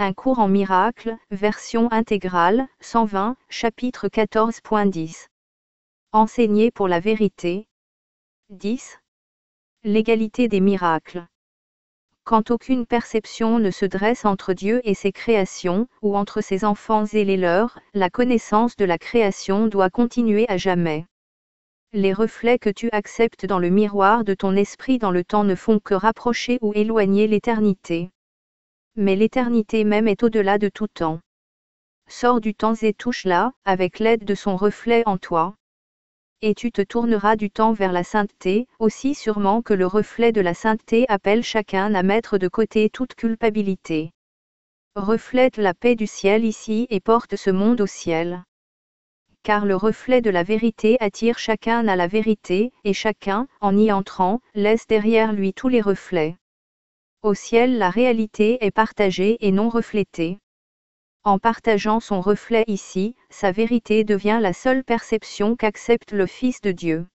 Un cours en miracles, version intégrale, 120, chapitre 14.10. Enseigner pour la vérité. 10. L'égalité des miracles. Quand aucune perception ne se dresse entre Dieu et ses créations, ou entre ses enfants et les leurs, la connaissance de la création doit continuer à jamais. Les reflets que tu acceptes dans le miroir de ton esprit dans le temps ne font que rapprocher ou éloigner l'éternité. Mais l'éternité même est au-delà de tout temps. Sors du temps et touche-la, avec l'aide de son reflet en toi. Et tu te tourneras du temps vers la sainteté, aussi sûrement que le reflet de la sainteté appelle chacun à mettre de côté toute culpabilité. Reflète la paix du ciel ici et porte ce monde au ciel. Car le reflet de la vérité attire chacun à la vérité, et chacun, en y entrant, laisse derrière lui tous les reflets. Au ciel la réalité est partagée et non reflétée. En partageant son reflet ici, sa vérité devient la seule perception qu'accepte le Fils de Dieu.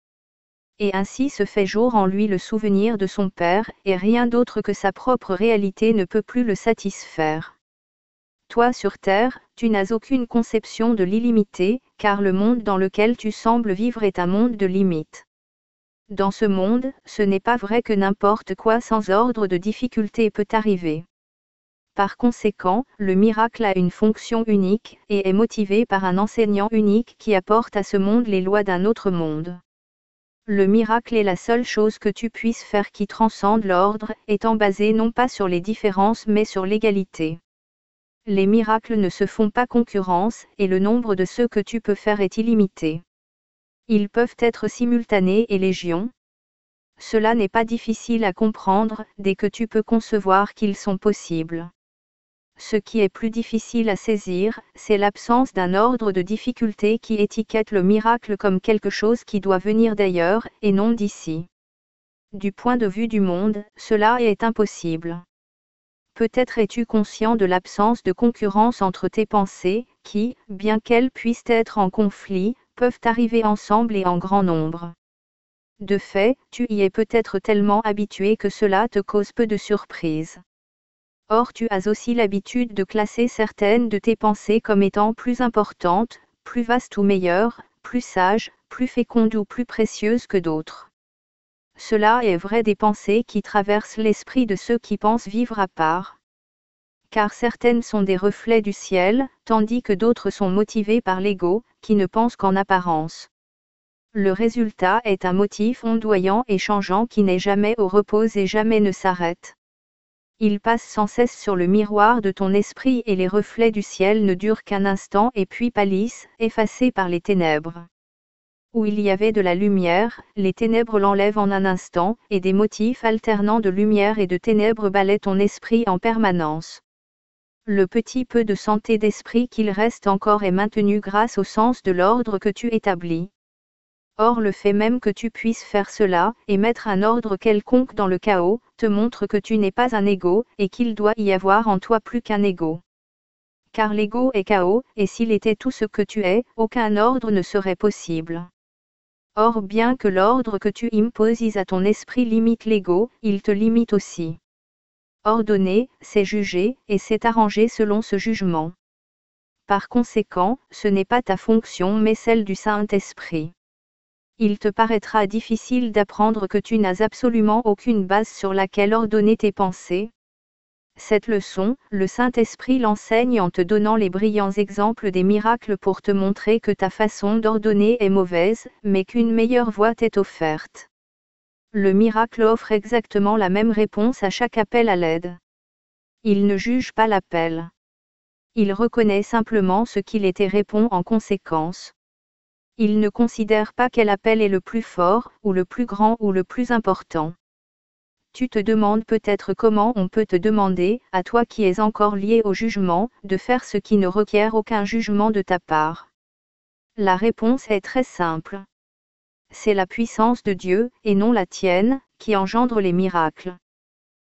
Et ainsi se fait jour en lui le souvenir de son Père, et rien d'autre que sa propre réalité ne peut plus le satisfaire. Toi sur terre, tu n'as aucune conception de l'illimité, car le monde dans lequel tu sembles vivre est un monde de limites. Dans ce monde, ce n'est pas vrai que n'importe quoi sans ordre de difficulté peut arriver. Par conséquent, le miracle a une fonction unique, et est motivé par un enseignant unique qui apporte à ce monde les lois d'un autre monde. Le miracle est la seule chose que tu puisses faire qui transcende l'ordre, étant basé non pas sur les différences mais sur l'égalité. Les miracles ne se font pas concurrence, et le nombre de ceux que tu peux faire est illimité. Ils peuvent être simultanés et légion. Cela n'est pas difficile à comprendre, dès que tu peux concevoir qu'ils sont possibles. Ce qui est plus difficile à saisir, c'est l'absence d'un ordre de difficulté qui étiquette le miracle comme quelque chose qui doit venir d'ailleurs, et non d'ici. Du point de vue du monde, cela est impossible. Peut-être es-tu conscient de l'absence de concurrence entre tes pensées, qui, bien qu'elles puissent être en conflit, peuvent arriver ensemble et en grand nombre. De fait, tu y es peut-être tellement habitué que cela te cause peu de surprise. Or tu as aussi l'habitude de classer certaines de tes pensées comme étant plus importantes, plus vastes ou meilleures, plus sages, plus fécondes ou plus précieuses que d'autres. Cela est vrai des pensées qui traversent l'esprit de ceux qui pensent vivre à part. Car certaines sont des reflets du ciel, tandis que d'autres sont motivées par l'ego, qui ne pense qu'en apparence. Le résultat est un motif ondoyant et changeant qui n'est jamais au repos et jamais ne s'arrête. Il passe sans cesse sur le miroir de ton esprit et les reflets du ciel ne durent qu'un instant et puis pâlissent, effacés par les ténèbres. Où il y avait de la lumière, les ténèbres l'enlèvent en un instant, et des motifs alternants de lumière et de ténèbres balaient ton esprit en permanence. Le petit peu de santé d'esprit qu'il reste encore est maintenu grâce au sens de l'ordre que tu établis. Or le fait même que tu puisses faire cela, et mettre un ordre quelconque dans le chaos, te montre que tu n'es pas un ego, et qu'il doit y avoir en toi plus qu'un ego. Car l'ego est chaos, et s'il était tout ce que tu es, aucun ordre ne serait possible. Or bien que l'ordre que tu imposes à ton esprit limite l'ego, il te limite aussi. Ordonner, c'est juger, et c'est arranger selon ce jugement. Par conséquent, ce n'est pas ta fonction mais celle du Saint-Esprit. Il te paraîtra difficile d'apprendre que tu n'as absolument aucune base sur laquelle ordonner tes pensées. Cette leçon, le Saint-Esprit l'enseigne en te donnant les brillants exemples des miracles pour te montrer que ta façon d'ordonner est mauvaise, mais qu'une meilleure voie t'est offerte. Le miracle offre exactement la même réponse à chaque appel à l'aide. Il ne juge pas l'appel. Il reconnaît simplement ce qu'il est et répond en conséquence. Il ne considère pas quel appel est le plus fort, ou le plus grand ou le plus important. Tu te demandes peut-être comment on peut te demander, à toi qui es encore lié au jugement, de faire ce qui ne requiert aucun jugement de ta part. La réponse est très simple. C'est la puissance de Dieu, et non la tienne, qui engendre les miracles.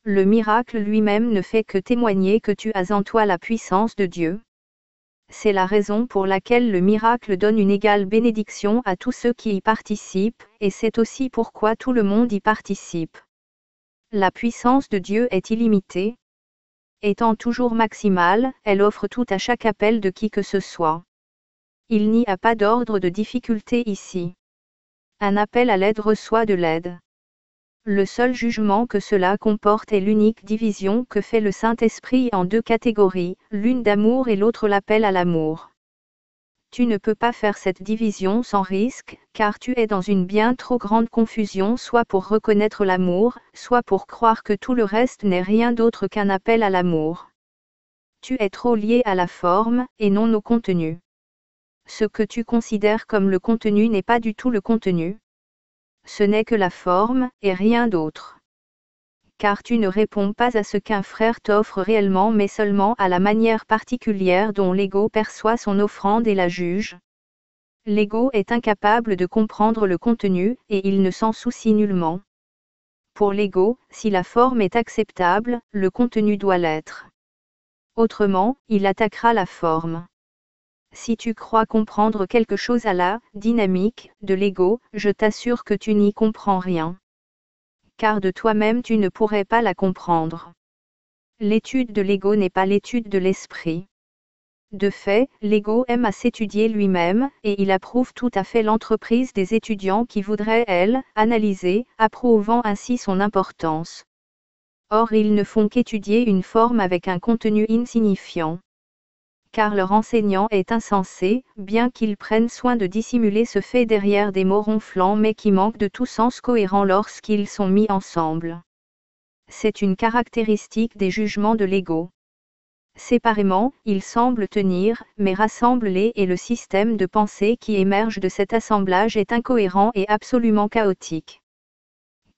Le miracle lui-même ne fait que témoigner que tu as en toi la puissance de Dieu. C'est la raison pour laquelle le miracle donne une égale bénédiction à tous ceux qui y participent, et c'est aussi pourquoi tout le monde y participe. La puissance de Dieu est illimitée. Étant toujours maximale, elle offre tout à chaque appel de qui que ce soit. Il n'y a pas d'ordre de difficulté ici. Un appel à l'aide reçoit de l'aide. Le seul jugement que cela comporte est l'unique division que fait le Saint-Esprit en deux catégories, l'une d'amour et l'autre l'appel à l'amour. Tu ne peux pas faire cette division sans risque, car tu es dans une bien trop grande confusion soit pour reconnaître l'amour, soit pour croire que tout le reste n'est rien d'autre qu'un appel à l'amour. Tu es trop lié à la forme, et non au contenu. Ce que tu considères comme le contenu n'est pas du tout le contenu. Ce n'est que la forme, et rien d'autre. Car tu ne réponds pas à ce qu'un frère t'offre réellement mais seulement à la manière particulière dont l'ego perçoit son offrande et la juge. L'ego est incapable de comprendre le contenu, et il ne s'en soucie nullement. Pour l'ego, si la forme est acceptable, le contenu doit l'être. Autrement, il attaquera la forme. Si tu crois comprendre quelque chose à la dynamique de l'ego, je t'assure que tu n'y comprends rien. Car de toi-même tu ne pourrais pas la comprendre. L'étude de l'ego n'est pas l'étude de l'esprit. De fait, l'ego aime à s'étudier lui-même, et il approuve tout à fait l'entreprise des étudiants qui voudraient, analyser, approuvant ainsi son importance. Or ils ne font qu'étudier une forme avec un contenu insignifiant. Car leur enseignant est insensé, bien qu'ils prennent soin de dissimuler ce fait derrière des mots ronflants mais qui manquent de tout sens cohérent lorsqu'ils sont mis ensemble. C'est une caractéristique des jugements de l'ego. Séparément, ils semblent tenir, mais rassemblés et le système de pensée qui émerge de cet assemblage est incohérent et absolument chaotique.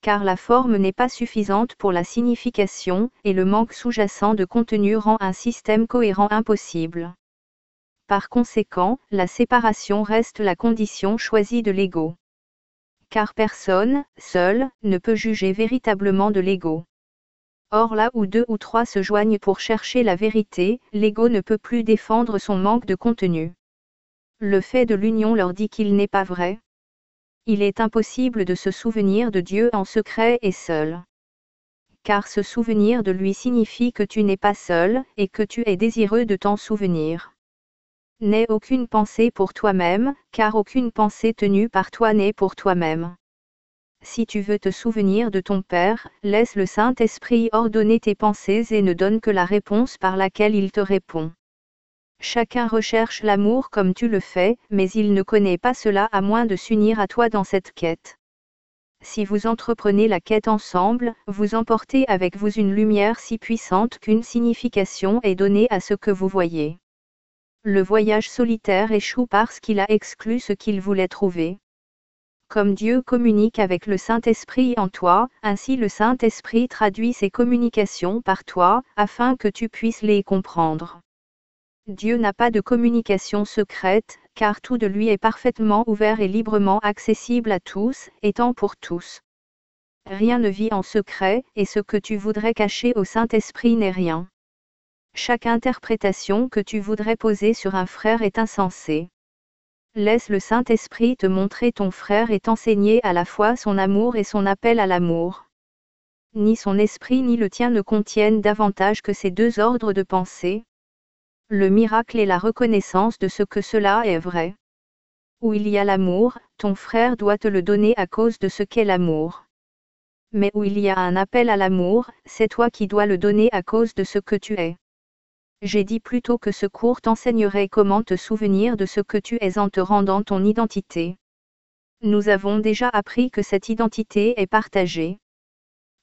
Car la forme n'est pas suffisante pour la signification, et le manque sous-jacent de contenu rend un système cohérent impossible. Par conséquent, la séparation reste la condition choisie de l'ego. Car personne, seul, ne peut juger véritablement de l'ego. Or là où deux ou trois se joignent pour chercher la vérité, l'ego ne peut plus défendre son manque de contenu. Le fait de l'union leur dit qu'il n'est pas vrai. Il est impossible de se souvenir de Dieu en secret et seul. Car se souvenir de lui signifie que tu n'es pas seul, et que tu es désireux de t'en souvenir. N'aie aucune pensée pour toi-même, car aucune pensée tenue par toi n'est pour toi-même. Si tu veux te souvenir de ton Père, laisse le Saint-Esprit ordonner tes pensées et ne donne que la réponse par laquelle il te répond. Chacun recherche l'amour comme tu le fais, mais il ne connaît pas cela à moins de s'unir à toi dans cette quête. Si vous entreprenez la quête ensemble, vous emportez avec vous une lumière si puissante qu'une signification est donnée à ce que vous voyez. Le voyage solitaire échoue parce qu'il a exclu ce qu'il voulait trouver. Comme Dieu communique avec le Saint-Esprit en toi, ainsi le Saint-Esprit traduit ses communications par toi, afin que tu puisses les comprendre. Dieu n'a pas de communication secrète, car tout de lui est parfaitement ouvert et librement accessible à tous, étant pour tous. Rien ne vit en secret, et ce que tu voudrais cacher au Saint-Esprit n'est rien. Chaque interprétation que tu voudrais poser sur un frère est insensée. Laisse le Saint-Esprit te montrer ton frère et t'enseigner à la fois son amour et son appel à l'amour. Ni son esprit ni le tien ne contiennent davantage que ces deux ordres de pensée. Le miracle est la reconnaissance de ce que cela est vrai. Où il y a l'amour, ton frère doit te le donner à cause de ce qu'est l'amour. Mais où il y a un appel à l'amour, c'est toi qui dois le donner à cause de ce que tu es. J'ai dit plutôt que ce cours t'enseignerait comment te souvenir de ce que tu es en te rendant ton identité. Nous avons déjà appris que cette identité est partagée.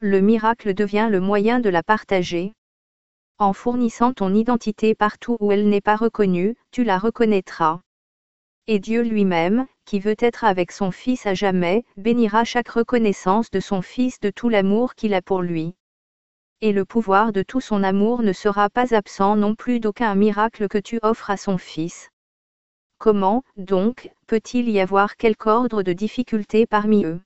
Le miracle devient le moyen de la partager. En fournissant ton identité partout où elle n'est pas reconnue, tu la reconnaîtras. Et Dieu lui-même, qui veut être avec son Fils à jamais, bénira chaque reconnaissance de son Fils de tout l'amour qu'il a pour lui. Et le pouvoir de tout son amour ne sera pas absent non plus d'aucun miracle que tu offres à son Fils. Comment, donc, peut-il y avoir quelque ordre de difficulté parmi eux ?